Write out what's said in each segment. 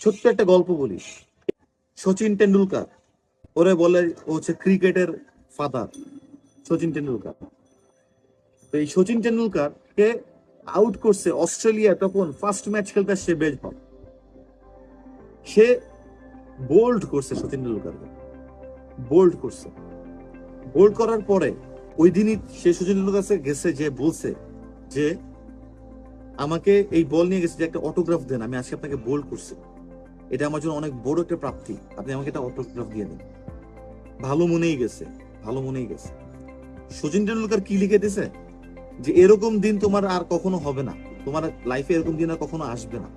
ছোট্ট একটা গল্প বলি। সচিন টেন্ডুলকার, ওরে বলে ও হচ্ছে ক্রিকেটের ফাদার, সচিন টেন্ডুলকার। তো এই সচিন টেন্ডুলকার কে আউট করছে অস্ট্রেলিয়া, তখন ফার্স্ট ম্যাচ খেলতে সে বেসবল, সে বোল্ড করছে সচিন টেন্ডুলকারকে, বোল্ড করছে। বোল্ড করার পরে ওই দিনই সে সচিন টেন্ডুলকার কাছে গেছে, যে বলছে যে আমাকে এই বল নিয়ে গেছে যে একটা অটোগ্রাফ দেন, আমি আজকে আপনাকে বোল্ড করছি, এটা আমার জন্য অনেক বড় একটা প্রাপ্তি, আপনি আমাকে একটা অটোগ্রাফ দিয়ে দিন। ভালো মনেই গেছে, ভালো মনেই গেছে। সচিন টেন্ডুলকার কি লিখে দিছে যে এরকম দিন তোমার আর কখনো হবে না, তোমার লাইফে এরকম দিন আর কখনো আসবে না।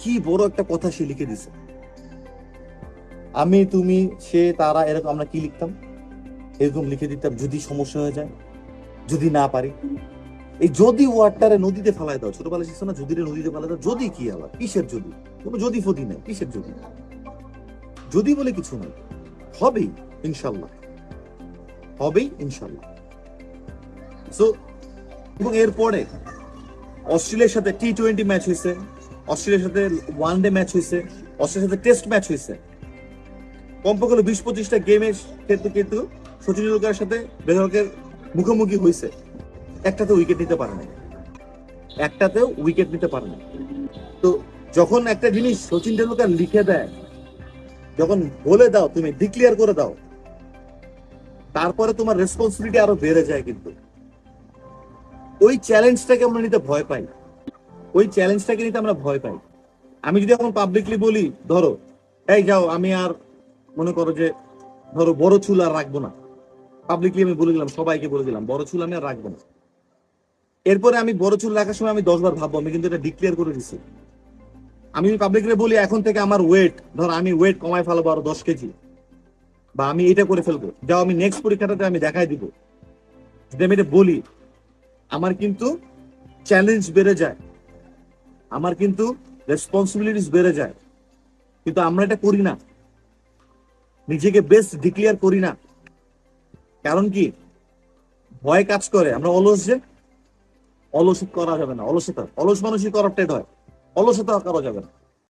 কি বড় একটা কথা সে লিখে দিছে। আমি, তুমি, সে, তারা, এরকম আমরা কি লিখতাম? এরকম লিখে দিতাম, যদি সমস্যা হয়ে যায়, যদি না পারি। এই যদি ওয়ার্ডটারে নদীতে ফেলায় দাও, ছোটবেলায় শিখছো না, যদি নদীতে ফেলায় দাও, যদি কি আবার কিসের যদি? কোনো যদি ফদি নাই, কিসের যদি? যদি বলে কিছু নাই, হবেই ইনশাল্লাহ, হবেই ইনশাল্লাহ। সো এবং এরপরে অস্ট্রেলিয়ার সাথে T20 ম্যাচ হয়েছে, অস্ট্রেলিয়ার সাথে ওয়ানডে ম্যাচ হয়েছে, অস্ট্রেলিয়ার সাথে টেস্ট ম্যাচ হয়েছে। কমপক্ষে 20-25টা গেমের ক্ষেত্রে কিন্তু সচিন টেন্ডুলকারের সাথে বেদরকের মুখোমুখি হয়েছে, একটাতে উইকেট নিতে পারে না, একটাতেও উইকেট নিতে পারে না। তো যখন একটা জিনিস সচিন টেন্ডুলকার লিখে দেয়, যখন বলে দাও, তুমি ডিক্লেয়ার করে দাও, তারপরে তোমার রেসপন্সিবিলিটি আরো বেড়ে যায়। কিন্তু ওই চ্যালেঞ্জটাকে আমরা নিতে ভয় পাই, ওই চ্যালেঞ্জটাকে নিতে আমরা ভয় পাই। আমি যদি এখন পাবলিকলি বলি, ধরো এই যাও, আমি আর মনে করো যে ধরো বড় চুল আর রাখবো না, পাবলিকলি আমি বলে দিলাম, সবাইকে বলে দিলাম বড় চুল আমি আর রাখবো না। এরপরে আমি বড় চুল রাখার সময় আমি 10 বার ভাববো, আমি কিন্তু এটা ডিক্লেয়ার করে দিছি। আমি পাবলিকলি বলি এখন থেকে আমার ওয়েট, ধর আমি ওয়েট কমায় ফেলবো আরো 10 কেজি, বা আমি এটা করে ফেলবো, যাও আমি নেক্সট পরীক্ষাটাতে আমি দেখাই দিব। যদি আমি এটা বলি, আমার কিন্তু চ্যালেঞ্জ বেড়ে যায়, আমার কিন্তু রেসপন্সিবিলিটিস বেড়ে যায়। কিন্তু আমরা এটা করি না, নিজেকে বেস্ট ডিক্লেয়ার করি না। কারণ কি? ভয় কাজ করে, আমরা অলস, যে অলস করা যাবে না, অলসতা, অলস মানুষই করাপ্টেড হয়, অলসতা করা যাবে না।